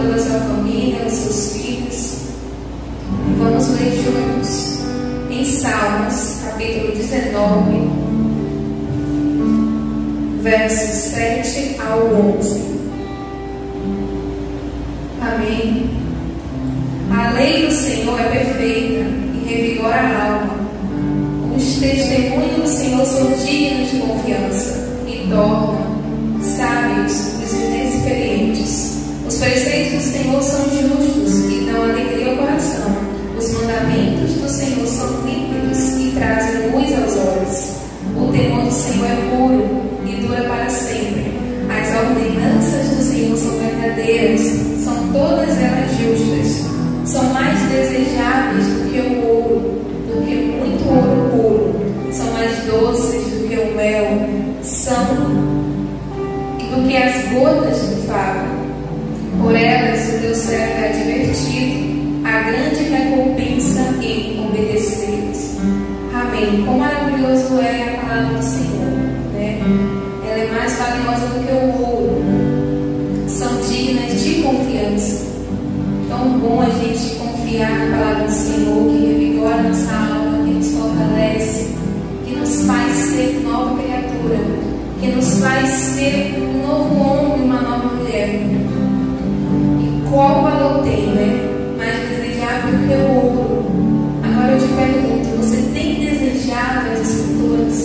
toda a sua família, os seus filhos. E vamos ler juntos em Salmos, capítulo 19, versos 7 ao 11. Amém. A lei do Senhor é perfeita e revigora a alma. Os testemunhos do Senhor são dignos de confiança e tornam sábios os inexperientes. Os preceitos do Senhor são justos e dão alegria ao coração. Os mandamentos do Senhor são límpidos e trazem luz aos olhos. O temor do Senhor é puro e dura para sempre. As ordenanças do Senhor são verdadeiras, são todas elas justas. São mais desejáveis do que o ouro, do que muito ouro puro. São mais doces do que o mel, são do que as gotas do favo. Por elas o teu servo é advertido, a grande recompensa em obedeceres. Amém. Quão maravilhoso é a palavra do Senhor, né? Ela é mais valiosa do que o ouro. São dignas de confiança. Tão bom a gente confiar na palavra do Senhor, que revigora nossa alma, que nos fortalece, que nos faz ser nova criatura, que nos faz ser um novo homem e uma nova mulher. E qual valor tem, né? Mais desejável do que o ouro. Agora eu te pergunto, você tem desejado as Escrituras?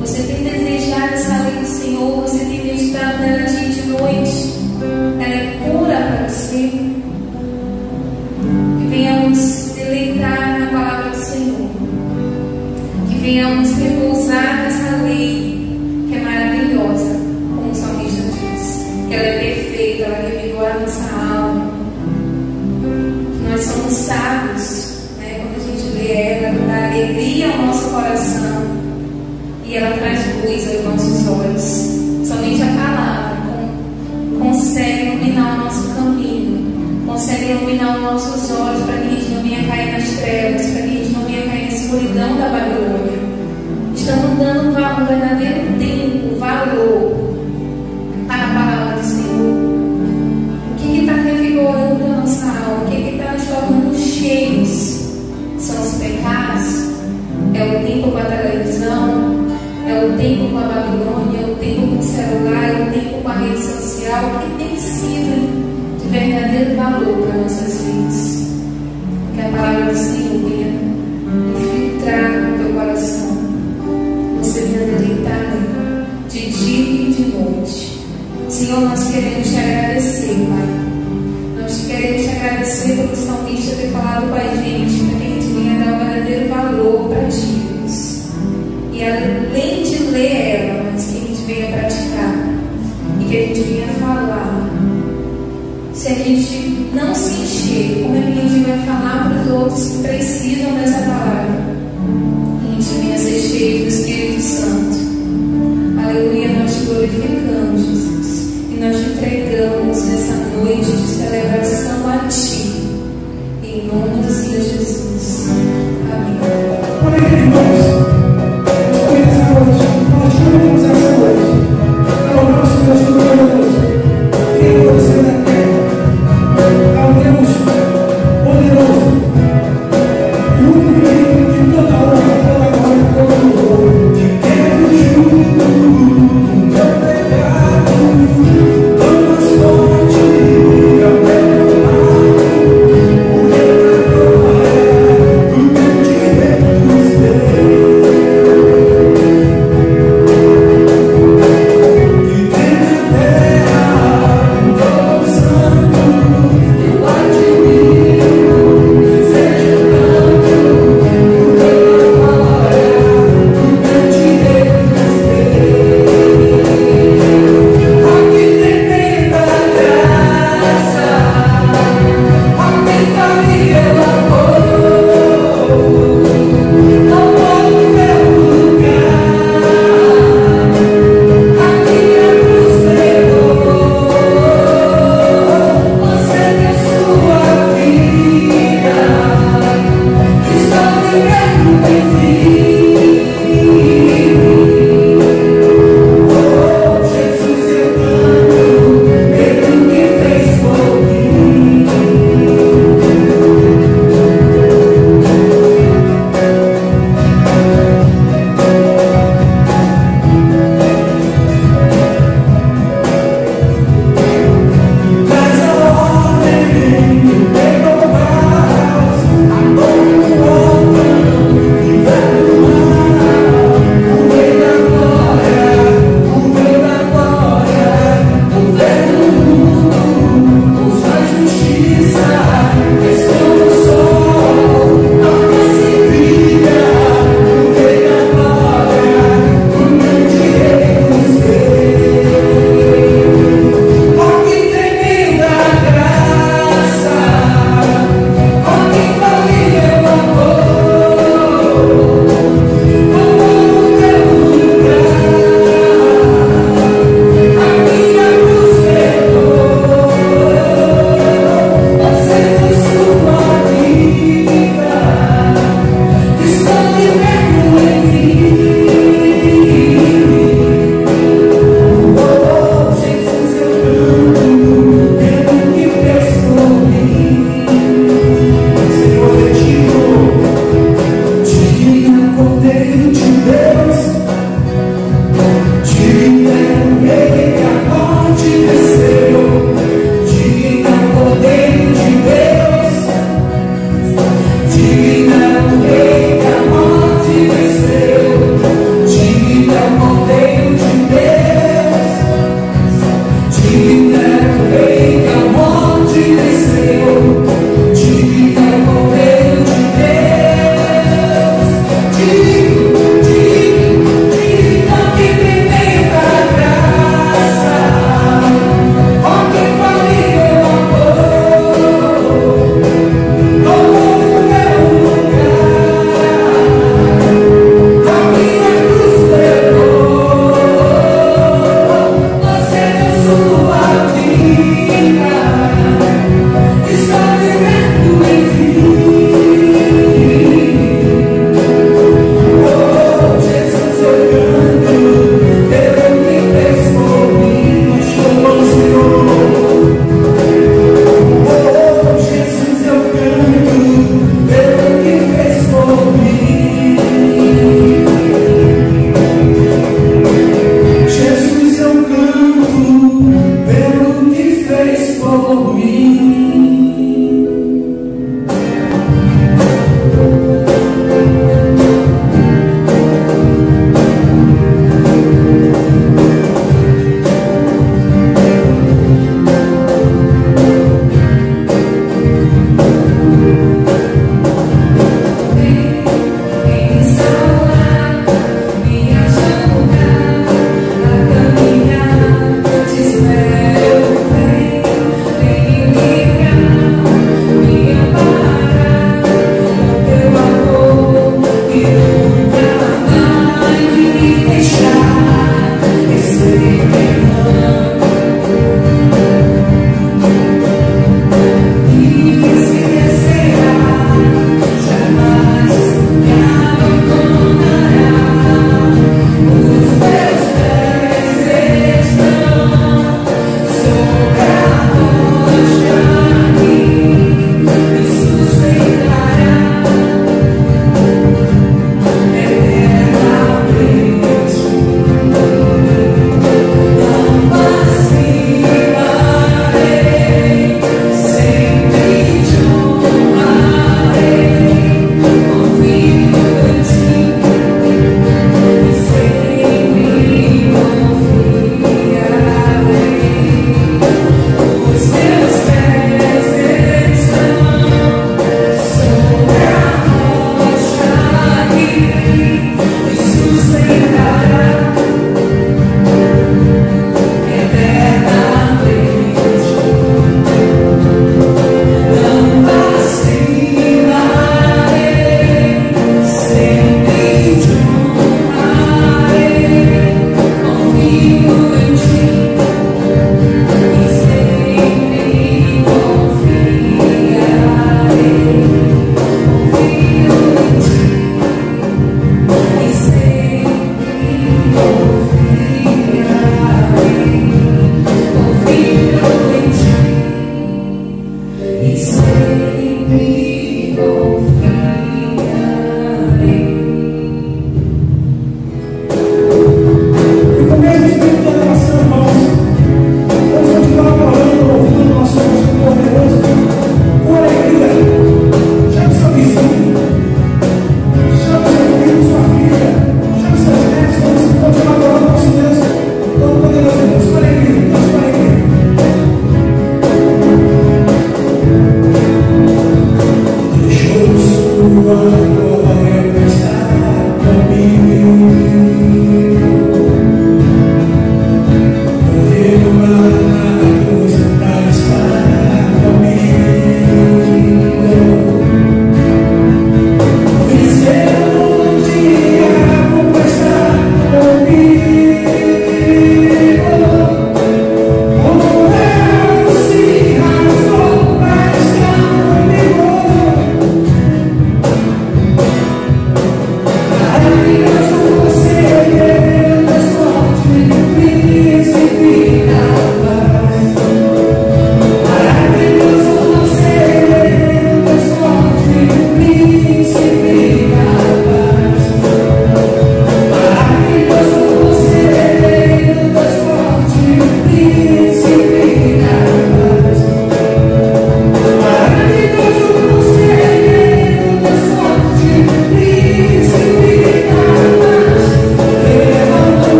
Você tem desejado essa lei do Senhor? Você tem meditado nela dia e de noite? Ela é pura para você? Que venhamos deleitar na palavra do Senhor, que venhamos repousar nessa lei que é maravilhosa, como o salmista diz, que ela é perfeita, ela revigora a nossa alma, que nós somos sábios, né? Quando a gente lê ela dá alegria ao nosso coração e ela traz luz aos nossos olhos. Somente a palavra consegue iluminar o nosso caminho, consegue iluminar os nossos olhos para que a gente não venha cair nas trevas, para que a gente não venha cair na escuridão da Babilônia. Estamos dando um verdadeiro tempo, valor para a palavra do Senhor. O que está revigorando a nossa alma? O que está nos tornando cheios? São os pecados? É o tempo com a televisão? É o tempo com a Babilônia? É o tempo com o celular? É o tempo com a rede social? O que tem sido de verdadeiro valor para nossas vidas? Que a palavra do Senhor venha infiltrar no teu coração, você venha deleitar nela de dia e de noite. Senhor, nós queremos te agradecer, Pai. Nós queremos te agradecer pelo salmista ter falado com a gente, para que a gente venha dar um verdadeiro valor para ti, Deus. E além de ler ela, mas que a gente venha praticar e que a gente venha falar. Se a gente não se encher, como é que a gente vai falar para os outros que precisam dessa palavra? A gente venha ser cheio do Espírito Santo. Aleluia, nós te glorificamos, Jesus. E nós te entregamos nessa noite de celebração a Ti. Em nome do Senhor Jesus. Amém. Por aí, irmãos, essa noite, nós estamos essa noite. É o nosso Deus Todo-Poderoso. Criador do céu e da terra. É o Deus poderoso. E o único de toda honra, toda glória, todo louvor. Que quero junto, teu pecado, tão mais forte, é o teu amor. O teu é o teu direito dos teus. Que tem na terra, todos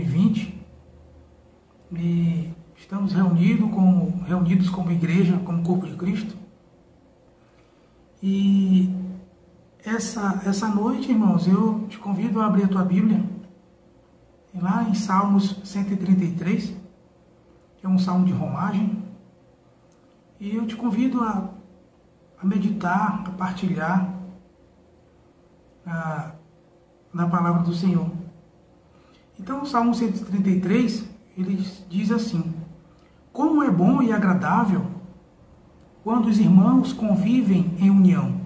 2020 e estamos reunidos como igreja, como corpo de Cristo. E essa noite, irmãos, eu te convido a abrir a tua Bíblia, lá em Salmos 133, que é um salmo de romagem, e eu te convido a meditar, a partilhar na palavra do Senhor. Então, o Salmo 133, ele diz assim: como é bom e agradável quando os irmãos convivem em união.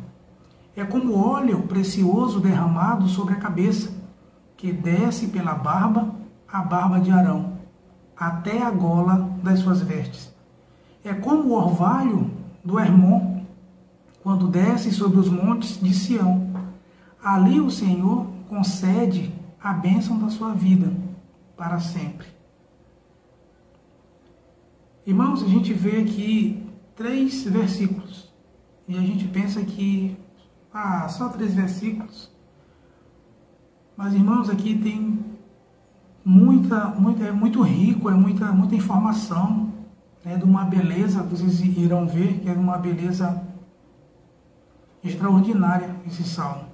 É como óleo precioso derramado sobre a cabeça, que desce pela barba, a barba de Arão, até a gola das suas vestes. É como o orvalho do Hermon, quando desce sobre os montes de Sião. Ali o Senhor concede a bênção da sua vida para sempre. Irmãos, a gente vê aqui 3 versículos e a gente pensa que só 3 versículos, mas irmãos, aqui tem é muito rico, é muita informação, né, de uma beleza, vocês irão ver que é uma beleza extraordinária esse salmo.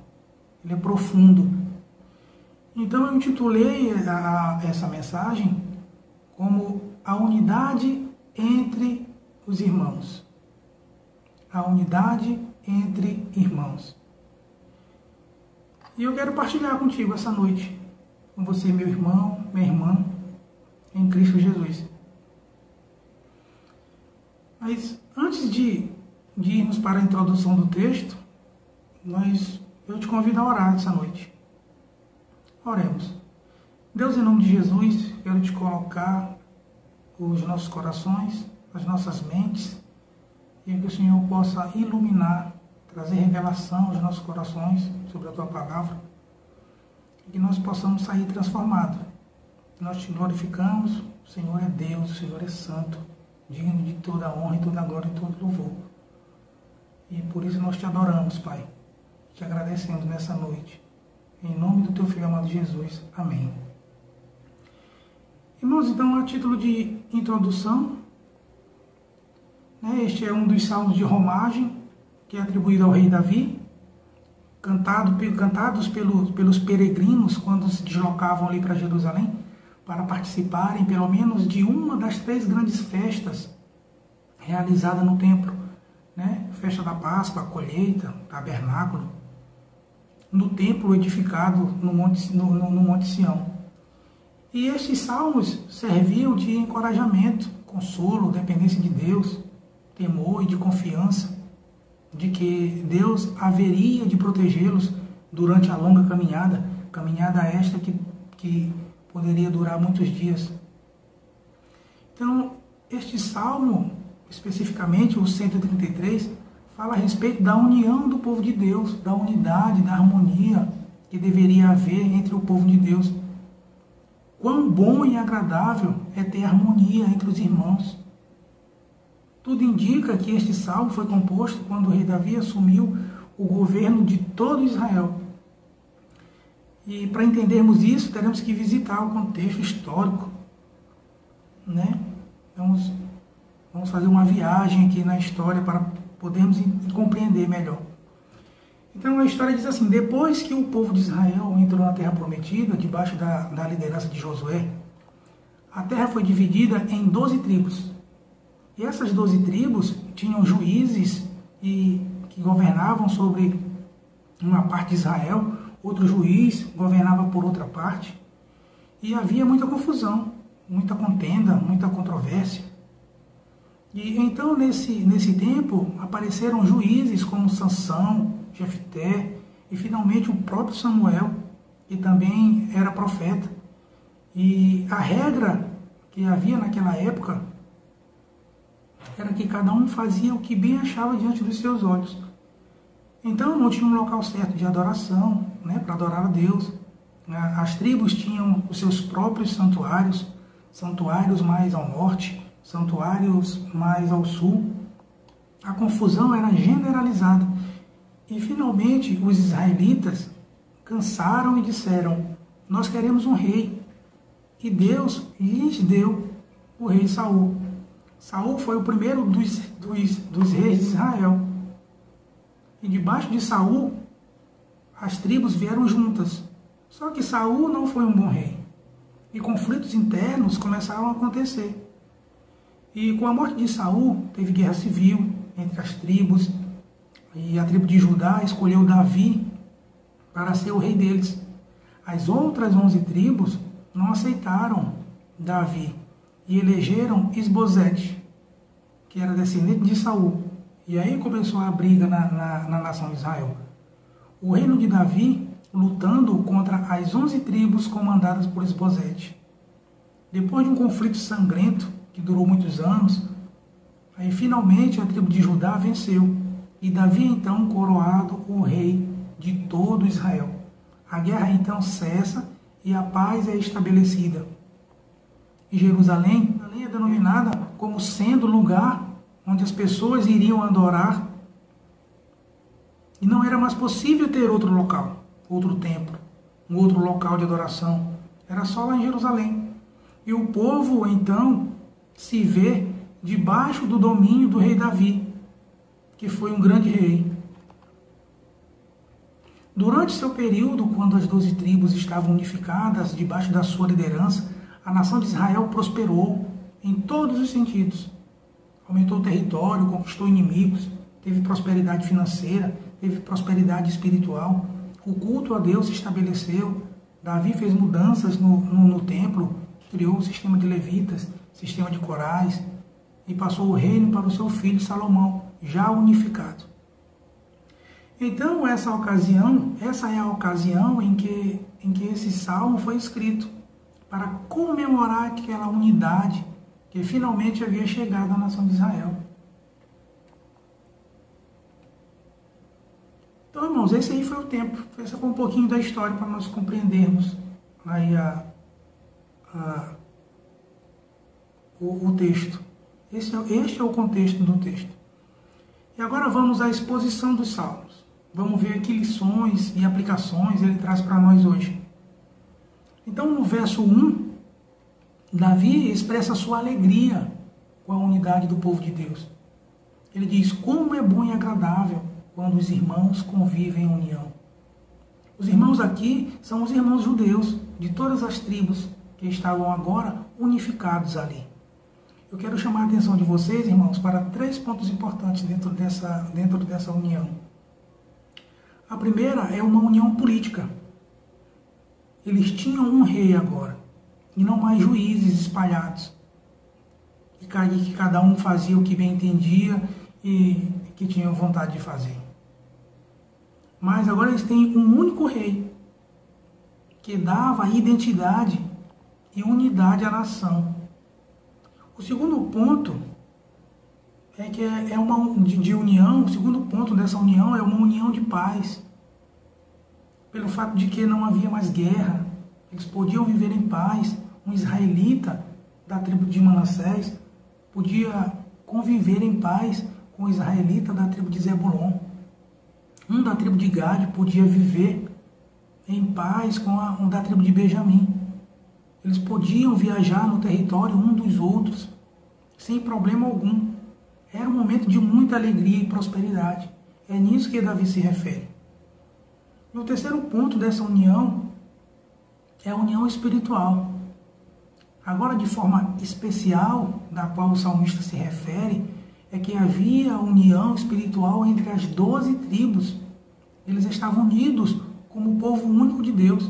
Ele é profundo. Então eu intitulei essa mensagem como a unidade entre os irmãos. A unidade entre irmãos. E eu quero partilhar contigo essa noite, com você, meu irmão, minha irmã, em Cristo Jesus. Mas antes de irmos para a introdução do texto, eu te convido a orar essa noite. Oremos. Deus, em nome de Jesus, quero te colocar os nossos corações, as nossas mentes, e que o Senhor possa iluminar, trazer revelação aos nossos corações sobre a Tua Palavra, e que nós possamos sair transformados. Nós te glorificamos, o Senhor é Deus, o Senhor é santo, digno de toda honra e toda glória e todo louvor. E por isso nós te adoramos, Pai. Te agradecemos nessa noite. Em nome do Teu Filho amado Jesus. Amém. Irmãos, então, a título de introdução, este é um dos salmos de romagem que é atribuído ao rei Davi, cantados pelos peregrinos quando se deslocavam ali para Jerusalém, para participarem pelo menos de uma das 3 grandes festas realizadas no templo, né? Festa da Páscoa, a colheita, tabernáculo, no templo edificado no Monte Sião. E estes salmos serviam de encorajamento, consolo, dependência de Deus, temor e de confiança de que Deus haveria de protegê-los durante a longa caminhada esta que poderia durar muitos dias. Então, este salmo, especificamente o 133, fala a respeito da união do povo de Deus, da unidade, da harmonia que deveria haver entre o povo de Deus. Quão bom e agradável é ter harmonia entre os irmãos. Tudo indica que este salmo foi composto quando o rei Davi assumiu o governo de todo Israel. E para entendermos isso, teremos que visitar o contexto histórico, né? Vamos fazer uma viagem aqui na história para podermos compreender melhor. Então a história diz assim: depois que o povo de Israel entrou na terra prometida, debaixo da liderança de Josué, a terra foi dividida em 12 tribos. E essas 12 tribos tinham juízes que governavam sobre uma parte de Israel, outro juiz governava por outra parte, e havia muita confusão, muita contenda, muita controvérsia. E então nesse tempo apareceram juízes como Sansão, Jefté e finalmente o próprio Samuel, que também era profeta. E a regra que havia naquela época era que cada um fazia o que bem achava diante dos seus olhos. Então não tinha um local certo de adoração, né, para adorar a Deus. As tribos tinham os seus próprios santuários mais ao norte, santuários mais ao sul. A confusão era generalizada. E finalmente os israelitas cansaram e disseram: nós queremos um rei. e Deus lhes deu o rei Saul. Saul foi o primeiro dos reis de Israel. E debaixo de Saul, as tribos vieram juntas. Só que Saul não foi um bom rei. E conflitos internos começaram a acontecer. E com a morte de Saul, teve guerra civil entre as tribos. E a tribo de Judá escolheu Davi para ser o rei deles. As outras 11 tribos não aceitaram Davi e elegeram Isbosete, que era descendente de Saul. E aí começou a briga na nação de Israel. O reino de Davi lutando contra as 11 tribos comandadas por Isbosete. Depois de um conflito sangrento, que durou muitos anos, aí finalmente a tribo de Judá venceu. E Davi então coroado o rei de todo Israel. A guerra então cessa e a paz é estabelecida. E Jerusalém é denominada como sendo lugar onde as pessoas iriam adorar. E não era mais possível ter outro local, outro templo, um outro local de adoração. Era só lá em Jerusalém. E o povo então se vê debaixo do domínio do rei Davi, que foi um grande rei. Durante seu período, quando as 12 tribos estavam unificadas debaixo da sua liderança, a nação de Israel prosperou em todos os sentidos. Aumentou o território, conquistou inimigos, teve prosperidade financeira, teve prosperidade espiritual. O culto a Deus se estabeleceu. Davi fez mudanças no templo, criou o sistema de levitas, sistema de corais, e passou o reino para o seu filho Salomão, já unificado. Então, essa é a ocasião em que esse salmo foi escrito, para comemorar aquela unidade que finalmente havia chegado à nação de Israel. Então, irmãos, esse aí foi o tempo. Esse foi um pouquinho da história para nós compreendermos aí o texto. Este é o contexto do texto. E agora vamos à exposição dos salmos. Vamos ver que lições e aplicações ele traz para nós hoje. Então, no verso 1, Davi expressa sua alegria com a unidade do povo de Deus. Ele diz: como é bom e agradável quando os irmãos convivem em união. Os irmãos aqui são os irmãos judeus de todas as tribos que estavam agora unificados ali. Eu quero chamar a atenção de vocês, irmãos, para 3 pontos importantes dentro dessa união. A primeira é uma união política. Eles tinham um rei agora, e não mais juízes espalhados, e que cada um fazia o que bem entendia e que tinham vontade de fazer. Mas agora eles têm um único rei, que dava identidade e unidade à nação. O segundo ponto é que é uma de união. O segundo ponto dessa união é uma união de paz. Pelo fato de que não havia mais guerra, eles podiam viver em paz. Um israelita da tribo de Manassés podia conviver em paz com o israelita da tribo de Zebulon. Um da tribo de Gade podia viver em paz com um da tribo de Benjamim. Eles podiam viajar no território um dos outros, sem problema algum. Era um momento de muita alegria e prosperidade. É nisso que Davi se refere. E o terceiro ponto dessa união é a união espiritual. Agora, de forma especial, da qual o salmista se refere, é que havia união espiritual entre as 12 tribos. Eles estavam unidos como o povo único de Deus,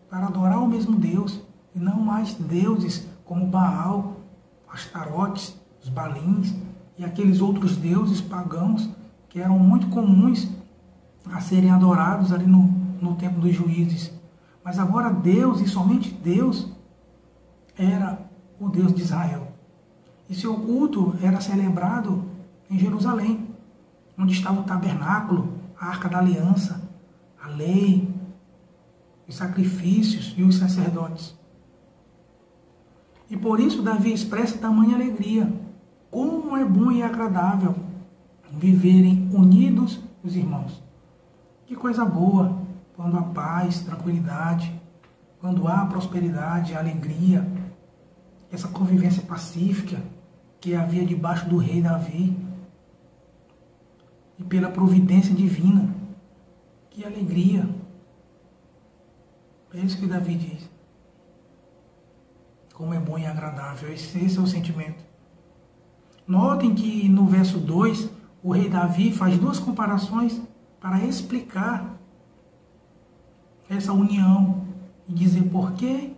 para adorar o mesmo Deus, e não mais deuses como Baal, Astarotes, os Balins e aqueles outros deuses pagãos que eram muito comuns a serem adorados ali no tempo dos juízes. Mas agora Deus, e somente Deus, era o Deus de Israel. E seu culto era celebrado em Jerusalém, onde estava o tabernáculo, a arca da aliança, a lei, os sacrifícios e os sacerdotes. E por isso Davi expressa tamanha alegria. Como é bom e agradável viverem unidos os irmãos. Que coisa boa quando a paz, tranquilidade quando há prosperidade, alegria, essa convivência pacífica que havia debaixo do rei Davi, e pela providência divina, que alegria. É isso que Davi diz. Como é bom e agradável. Esse é o sentimento. Notem que no verso 2, o rei Davi faz duas comparações para explicar essa união e dizer por que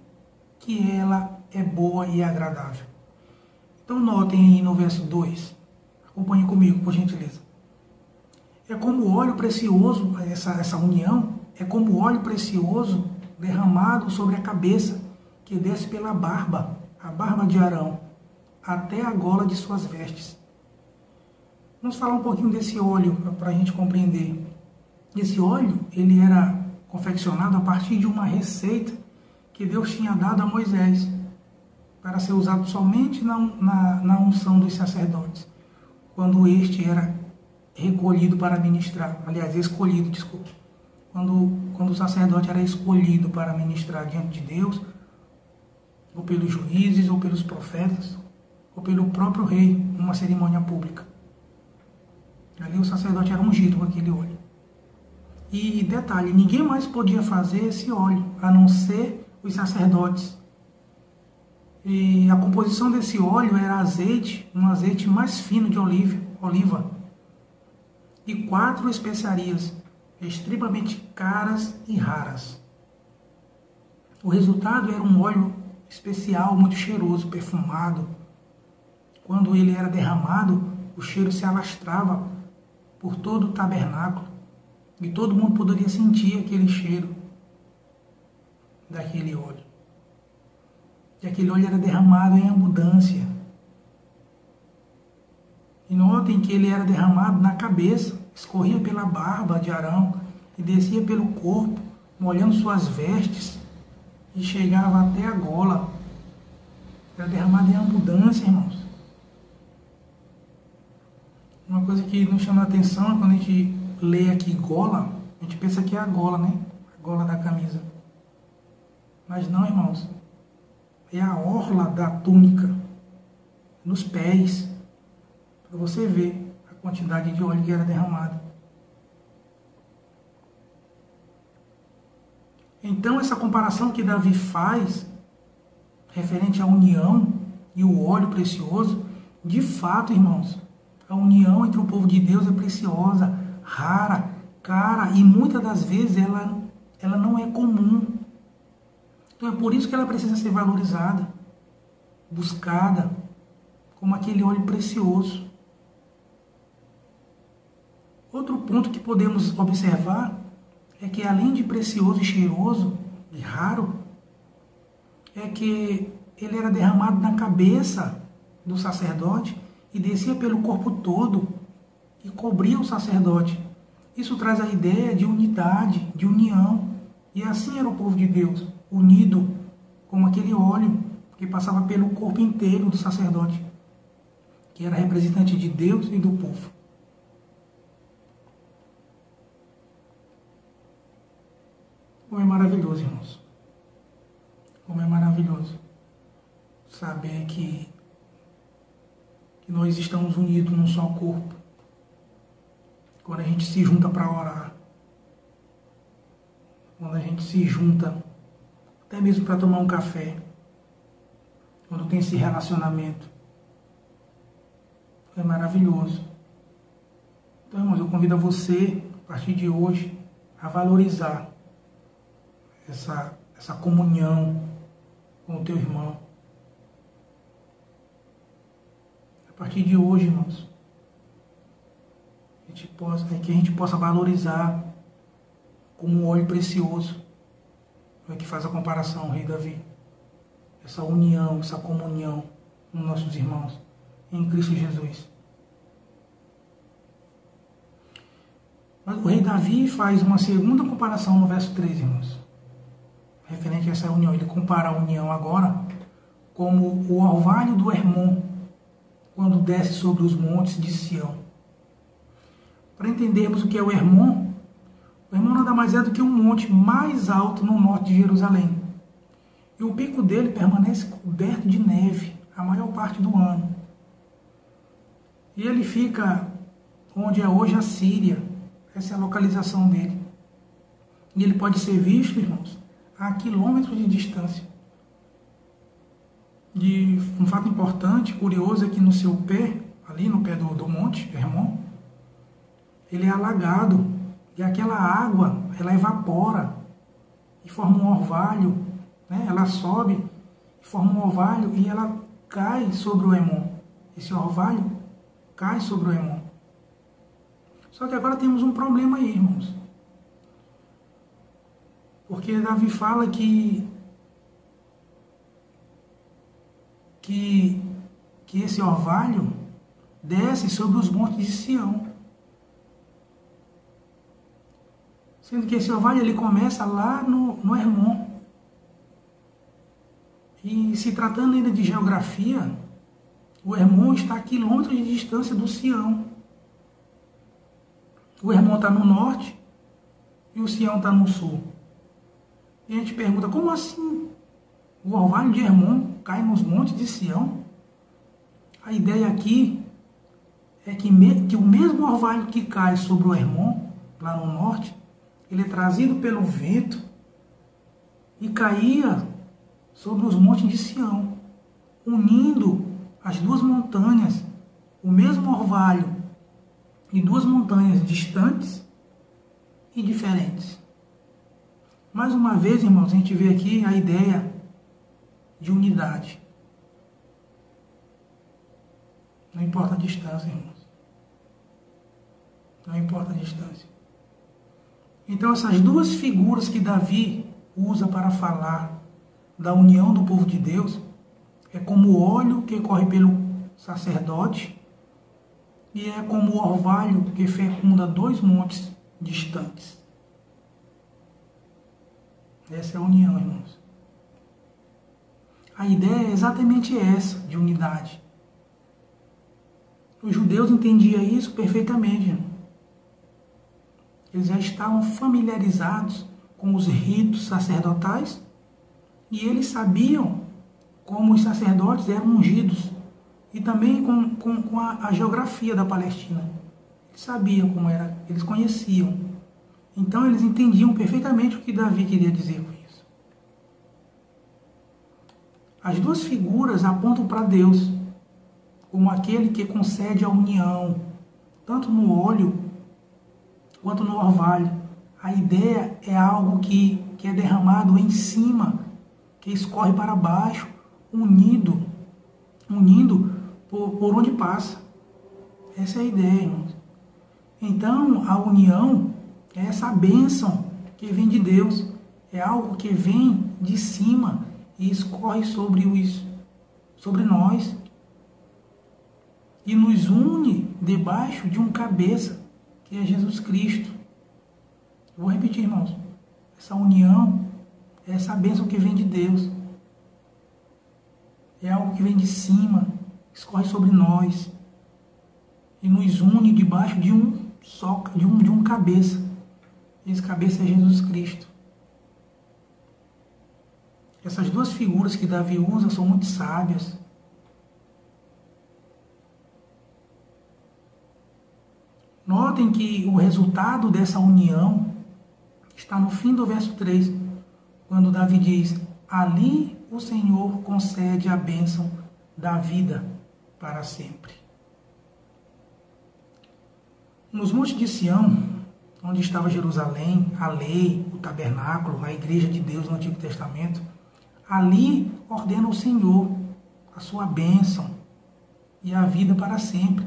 ela é boa e agradável. Então notem aí no verso 2, acompanhem comigo, por gentileza. É como óleo precioso, essa união, é como óleo precioso derramado sobre a cabeça, que desce pela barba, a barba de Arão, até a gola de suas vestes. Vamos falar um pouquinho desse óleo para a gente compreender. Esse óleo, ele era confeccionado a partir de uma receita que Deus tinha dado a Moisés, para ser usado somente na unção dos sacerdotes, quando este era recolhido para ministrar, aliás, escolhido, desculpe. Quando o sacerdote era escolhido para ministrar diante de Deus, ou pelos juízes, ou pelos profetas, ou pelo próprio rei, numa cerimônia pública. Ali o sacerdote era ungido com aquele óleo. E detalhe, ninguém mais podia fazer esse óleo, a não ser os sacerdotes. E a composição desse óleo era azeite, um azeite mais fino de oliva, e 4 especiarias extremamente caras e raras. O resultado era um óleo especial, muito cheiroso, perfumado. Quando ele era derramado, o cheiro se alastrava por todo o tabernáculo e todo mundo poderia sentir aquele cheiro daquele óleo. E aquele óleo era derramado em abundância. E notem que ele era derramado na cabeça, escorria pela barba de Arão e descia pelo corpo, molhando suas vestes e chegava até a gola. Era derramado em abundância, irmãos. Uma coisa que nos chama a atenção é quando a gente lê aqui gola, a gente pensa que é a gola, né? A gola da camisa. Mas não, irmãos. É a orla da túnica, nos pés, para você ver a quantidade de óleo que era derramado. Então, essa comparação que Davi faz, referente à união e o óleo precioso, de fato, irmãos, a união entre o povo de Deus é preciosa, rara, cara, e muitas das vezes ela não é comum. Então é por isso que ela precisa ser valorizada, buscada, como aquele óleo precioso. Outro ponto que podemos observar é que, além de precioso e cheiroso e raro, é que ele era derramado na cabeça do sacerdote e descia pelo corpo todo e cobria o sacerdote. Isso traz a ideia de unidade, de união. E assim era o povo de Deus, unido como aquele óleo que passava pelo corpo inteiro do sacerdote, que era representante de Deus e do povo. Como é maravilhoso, irmãos. Como é maravilhoso saber que nós estamos unidos num só corpo. Quando a gente se junta para orar, quando a gente se junta até mesmo para tomar um café, quando tem esse relacionamento, é maravilhoso. Então, irmãos, eu convido a você, a partir de hoje, a valorizar essa comunhão com o teu irmão. A partir de hoje, irmãos, que a gente possa valorizar como um óleo precioso. É que faz a comparação, o rei Davi. Essa união, essa comunhão com nossos irmãos em Cristo Jesus. Mas o rei Davi faz uma segunda comparação no verso 13, irmãos. Referente a essa união. Ele compara a união agora como o orvalho do Hermon, quando desce sobre os montes de Sião. Para entendermos o que é o Hermon nada mais é do que um monte mais alto no norte de Jerusalém. E o pico dele permanece coberto de neve a maior parte do ano. E ele fica onde é hoje a Síria. Essa é a localização dele. E ele pode ser visto, irmãos, a quilômetros de distância. E um fato importante, curioso, é que no seu pé, ali no pé do Monte Hermon, ele é alagado. E aquela água, ela evapora e forma um orvalho, né? Ela sobe e forma um orvalho e ela cai sobre o Hermon. Esse orvalho cai sobre o Hermon. Só que agora temos um problema aí, irmãos. Porque Davi fala que esse orvalho desce sobre os montes de Sião. Sendo que esse orvalho ele começa lá no Hermon. E se tratando ainda de geografia, o Hermon está a quilômetros de distância do Sião. O Hermon está no norte e o Sião está no sul. E a gente pergunta, como assim o orvalho de Hermon cai nos montes de Sião? A ideia aqui é que o mesmo orvalho que cai sobre o Hermon, lá no norte, ele é trazido pelo vento e caía sobre os montes de Sião, unindo as duas montanhas, o mesmo orvalho e duas montanhas distantes e diferentes. Mais uma vez, irmãos, a gente vê aqui a ideia de unidade. Não importa a distância, irmãos. Não importa a distância. Então, essas duas figuras que Davi usa para falar da união do povo de Deus é como o óleo que corre pelo sacerdote e é como o orvalho que fecunda dois montes distantes. Essa é a união, irmãos. A ideia é exatamente essa, de unidade. Os judeus entendiam isso perfeitamente, irmão. Eles já estavam familiarizados com os ritos sacerdotais e eles sabiam como os sacerdotes eram ungidos e também com a geografia da Palestina. Eles sabiam como era, eles conheciam. Então eles entendiam perfeitamente o que Davi queria dizer com isso. As duas figuras apontam para Deus como aquele que concede a união, tanto no óleo quanto no orvalho. A ideia é algo que é derramado em cima, que escorre para baixo, unindo por onde passa. Essa é a ideia, irmãos. Então, a união é essa bênção que vem de Deus. É algo que vem de cima e escorre sobre nós. E nos une debaixo de um cabeça, que é Jesus Cristo. Eu vou repetir, irmãos. Essa união é essa bênção que vem de Deus. É algo que vem de cima, escorre sobre nós e nos une debaixo de um cabeça. Esse cabeça é Jesus Cristo. Essas duas figuras que Davi usa são muito sábias. Notem que o resultado dessa união está no fim do verso 3, quando Davi diz: ali o Senhor concede a bênção da vida para sempre. Nos montes de Sião, onde estava Jerusalém, a lei, o tabernáculo, a igreja de Deus no Antigo Testamento, ali ordena o Senhor a sua bênção e a vida para sempre.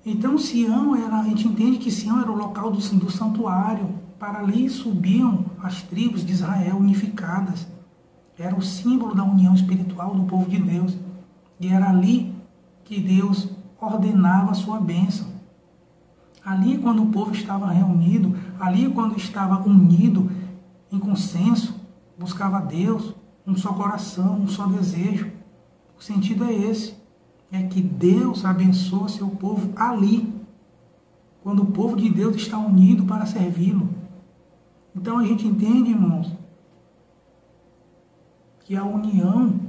Então Sião a gente entende que Sião era o local do santuário. Para ali subiam as tribos de Israel unificadas. Era o símbolo da união espiritual do povo de Deus. E era ali que Deus ordenava a sua bênção. Ali, quando o povo estava reunido, ali, quando estava unido em consenso, buscava Deus, um só coração, um só desejo. O sentido é esse. É que Deus abençoa seu povo ali, quando o povo de Deus está unido para servi-lo. Então a gente entende, irmãos, que a união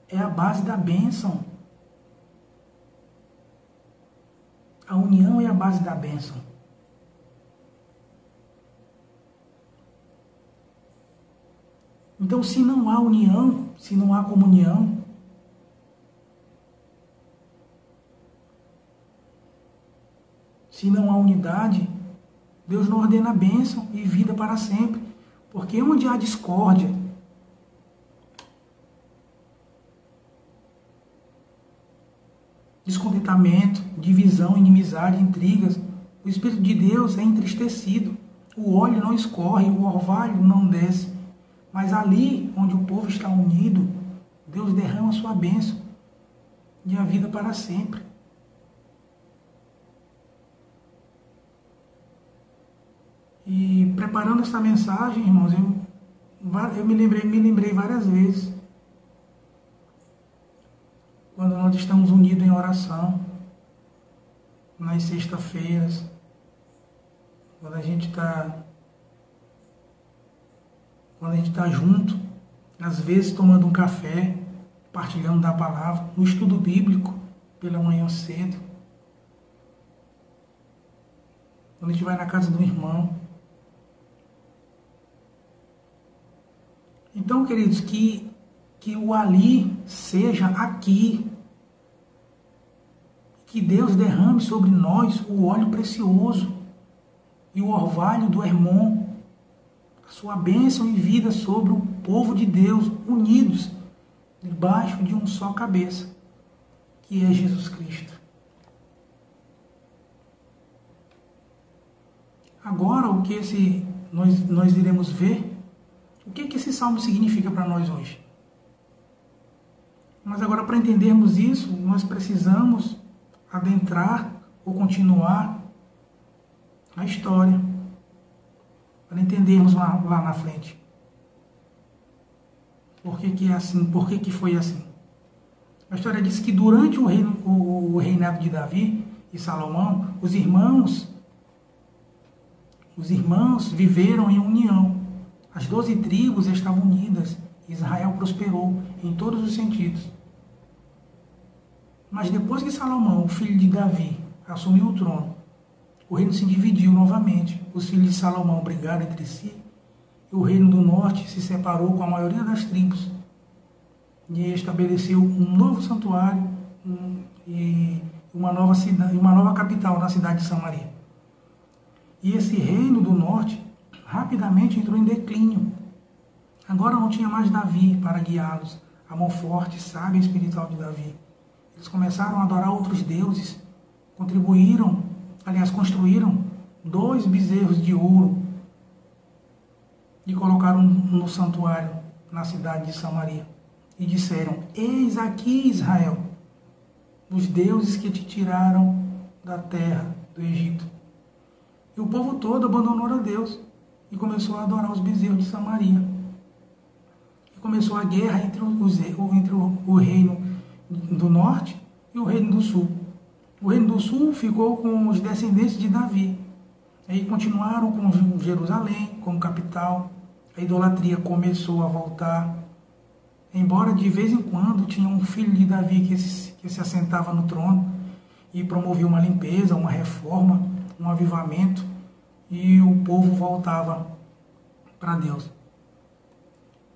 é a base da bênção. A união é a base da bênção. Então, se não há união, se não há comunhão, se não há unidade, Deus não ordena bênção e vida para sempre. Porque onde há discórdia, descontentamento, divisão, inimizade, intrigas, o Espírito de Deus é entristecido. O óleo não escorre, o orvalho não desce. Mas ali, onde o povo está unido, Deus derrama a sua bênção e a vida para sempre. E preparando essa mensagem, irmãos, eu me lembrei várias vezes quando nós estamos unidos em oração, nas sextas-feiras, quando a gente está junto, às vezes tomando um café, partilhando da palavra, no estudo bíblico, pela manhã cedo, quando a gente vai na casa do irmão. Então, queridos, que o ali seja aqui, que Deus derrame sobre nós o óleo precioso e o orvalho do Hermon, a sua bênção e vida sobre o povo de Deus, unidos debaixo de um só cabeça, que é Jesus Cristo. Agora, o que nós iremos ver, o que esse salmo significa para nós hoje? Mas agora, para entendermos isso, nós precisamos adentrar ou continuar a história, para entendermos lá na frente. Por que é assim? Por que foi assim? A história diz que durante o reinado de Davi e Salomão, os irmãos viveram em união. As 12 tribos estavam unidas. Israel prosperou em todos os sentidos. Mas depois que Salomão, o filho de Davi, assumiu o trono, o reino se dividiu novamente. Os filhos de Salomão brigaram entre si, e o reino do norte se separou com a maioria das tribos e estabeleceu um novo santuário e uma nova capital na cidade de Samaria. E esse reino do norte rapidamente entrou em declínio. Agora não tinha mais Davi para guiá-los, a mão forte, sábia e espiritual de Davi. Eles começaram a adorar outros deuses, construíram 2 bezerros de ouro e colocaram no santuário na cidade de Samaria. E disseram: eis aqui, Israel, os deuses que te tiraram da terra do Egito. E o povo todo abandonou a Deus e começou a adorar os bezerros de Samaria. E começou a guerra entre o reino do norte e o reino do sul. O reino do sul ficou com os descendentes de Davi. Aí continuaram com Jerusalém como capital. A idolatria começou a voltar. Embora de vez em quando tinha um filho de Davi que se assentava no trono e promovia uma limpeza, uma reforma, um avivamento, e o povo voltava para Deus.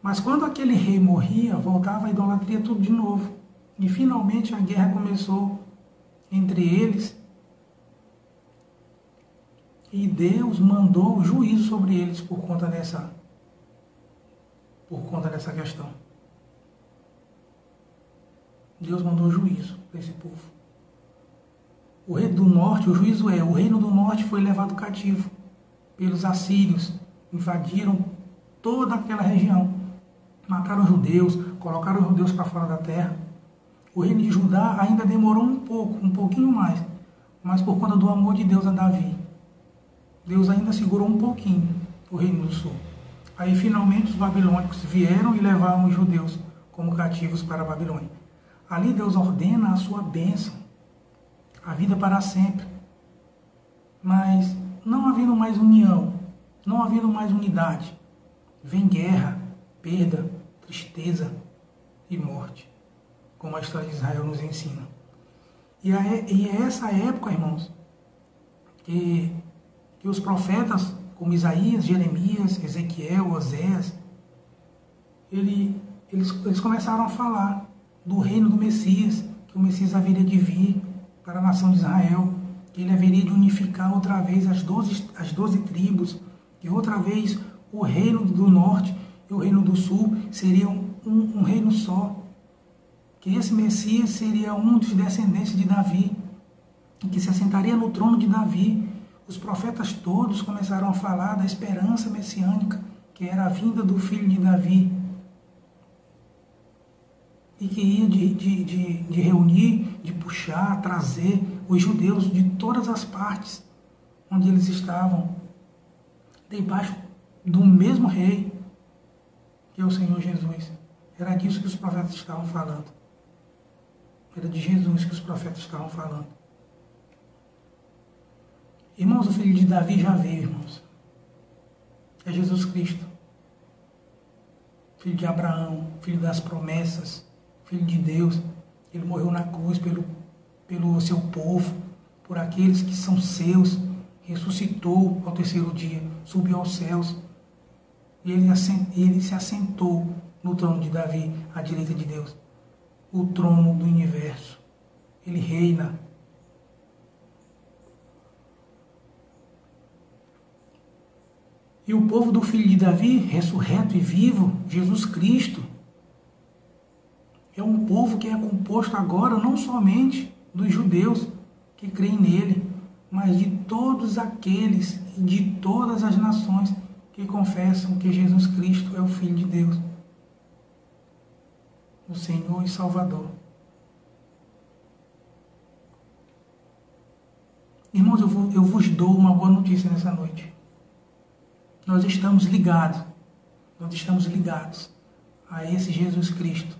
Mas quando aquele rei morria, voltava a idolatria tudo de novo. E finalmente a guerra começou entre eles. E Deus mandou juízo sobre eles por conta dessa questão. Deus mandou juízo para esse povo. O reino do norte, o juízo o reino do norte foi levado cativo pelos assírios. Invadiram toda aquela região. Mataram os judeus, colocaram os judeus para fora da terra. O reino de Judá ainda demorou um pouquinho mais, mas por conta do amor de Deus a Davi, Deus ainda segurou um pouquinho o reino do sul. Aí finalmente os babilônicos vieram e levaram os judeus como cativos para a Babilônia. Ali Deus ordena a sua bênção, a vida para sempre. Mas não havendo mais união, não havendo mais unidade, vem guerra, perda, tristeza e morte, como a história de Israel nos ensina. E é essa época, irmãos, que os profetas, como Isaías, Jeremias, Ezequiel, Oséias, eles começaram a falar do reino do Messias, que o Messias haveria de vir para a nação de Israel, que ele haveria de unificar outra vez as 12 tribos, que outra vez o reino do norte e o reino do sul seriam um reino só, que esse Messias seria um dos descendentes de Davi, que se assentaria no trono de Davi. Os profetas todos começaram a falar da esperança messiânica, que era a vinda do filho de Davi, e que ia de reunir, de puxar, trazer os judeus de todas as partes onde eles estavam, debaixo do mesmo rei, que é o Senhor Jesus. Era disso que os profetas estavam falando. Era de Jesus que os profetas estavam falando. Irmãos, o filho de Davi já veio, irmãos. É Jesus Cristo. Filho de Abraão, filho das promessas, filho de Deus. Ele morreu na cruz pelo seu povo, por aqueles que são seus. Ressuscitou ao terceiro dia, subiu aos céus. E ele se assentou no trono de Davi, à direita de Deus. O trono do universo. Ele reina. E o povo do filho de Davi, ressurreto e vivo, Jesus Cristo, é um povo que é composto agora não somente dos judeus que creem nele, mas de todos aqueles e de todas as nações que confessam que Jesus Cristo é o Filho de Deus, o Senhor e Salvador. Irmãos, eu vos dou uma boa notícia nessa noite. Nós estamos ligados a esse Jesus Cristo,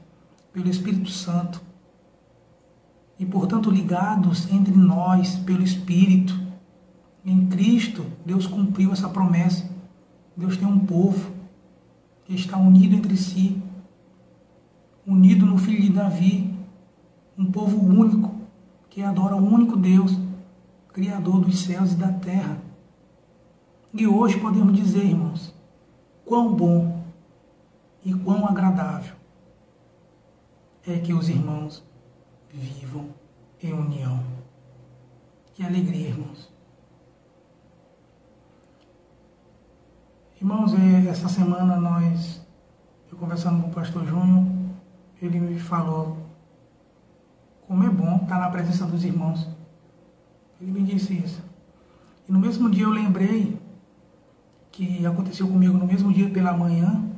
pelo Espírito Santo, e portanto ligados entre nós pelo Espírito. Em Cristo, Deus cumpriu essa promessa. Deus tem um povo que está unido entre si, unido no Filho de Davi, um povo único, que adora o único Deus, Criador dos céus e da terra. E hoje podemos dizer, irmãos, quão bom e quão agradável é que os irmãos vivam em união. Que alegria, irmãos. Irmãos, essa semana eu conversando com o pastor Júnior, ele me falou como é bom estar na presença dos irmãos. Ele me disse isso. E no mesmo dia eu lembrei que aconteceu comigo no mesmo dia pela manhã,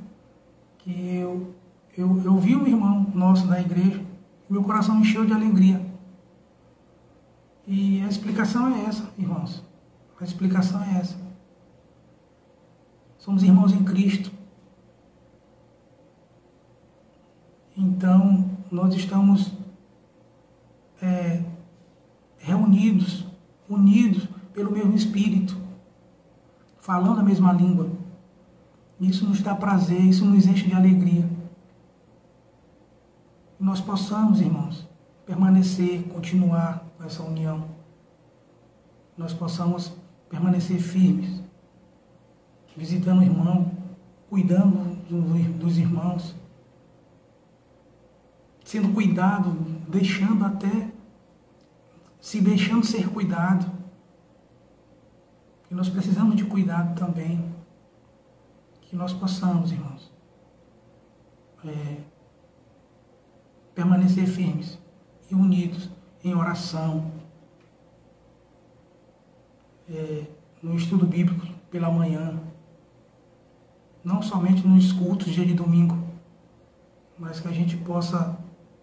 que eu vi um irmão nosso da igreja, e meu coração encheu de alegria. E a explicação é essa, irmãos. A explicação é essa. Somos irmãos em Cristo. Então, nós estamos reunidos, unidos pelo mesmo Espírito, falando a mesma língua. Isso nos dá prazer, isso nos enche de alegria. E nós possamos, irmãos, permanecer, continuar com essa união. Nós possamos permanecer firmes, visitando o irmão, cuidando dos irmãos, sendo cuidado, se deixando ser cuidado. E nós precisamos de cuidado também. Que nós possamos, irmãos, permanecer firmes e unidos em oração, no estudo bíblico pela manhã, não somente nos cultos dia de domingo, mas que a gente possa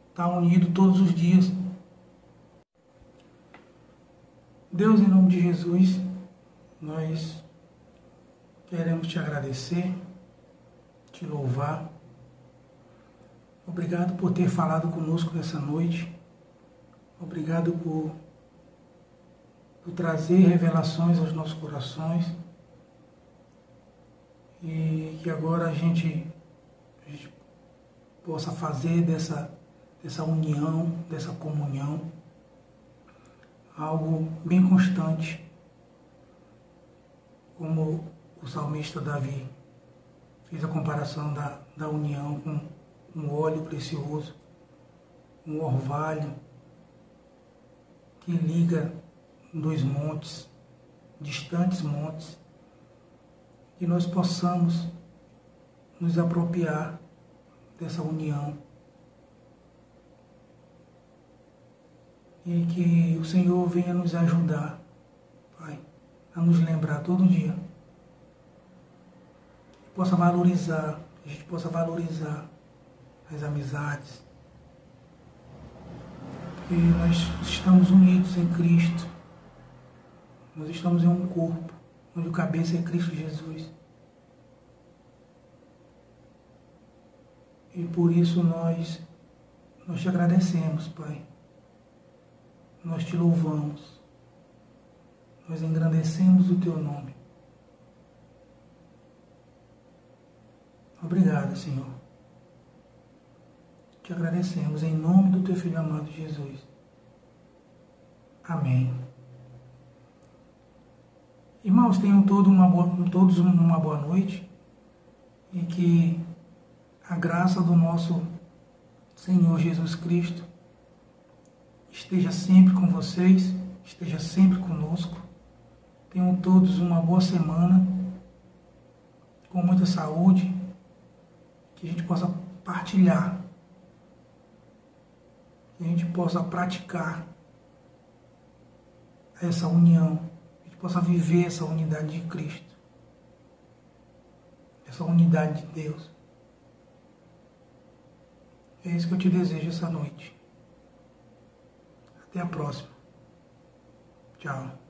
estar unido todos os dias. Deus, em nome de Jesus, nós queremos te agradecer, te louvar. Obrigado por ter falado conosco nessa noite. Obrigado por trazer revelações aos nossos corações. E que agora a gente possa fazer dessa união, dessa comunhão, algo bem constante, como o salmista Davi fez a comparação da união com um óleo precioso, um orvalho que liga dois montes, distantes montes, que nós possamos nos apropriar dessa união e que o Senhor venha nos ajudar, Pai, a nos lembrar todo dia, que a gente possa valorizar as amizades, porque nós estamos unidos em Cristo, nós estamos em um corpo, onde o cabeça é Cristo Jesus. E por isso nós te agradecemos, Pai. Nós te louvamos. Nós engrandecemos o teu nome. Obrigado, Senhor. Te agradecemos em nome do teu Filho amado Jesus. Amém. Irmãos, tenham todos uma boa noite e que a graça do nosso Senhor Jesus Cristo esteja sempre com vocês, esteja sempre conosco. Tenham todos uma boa semana, com muita saúde, que a gente possa partilhar, que a gente possa praticar essa união, que a gente possa viver essa unidade de Cristo, essa unidade de Deus. É isso que eu te desejo essa noite. Até a próxima. Tchau.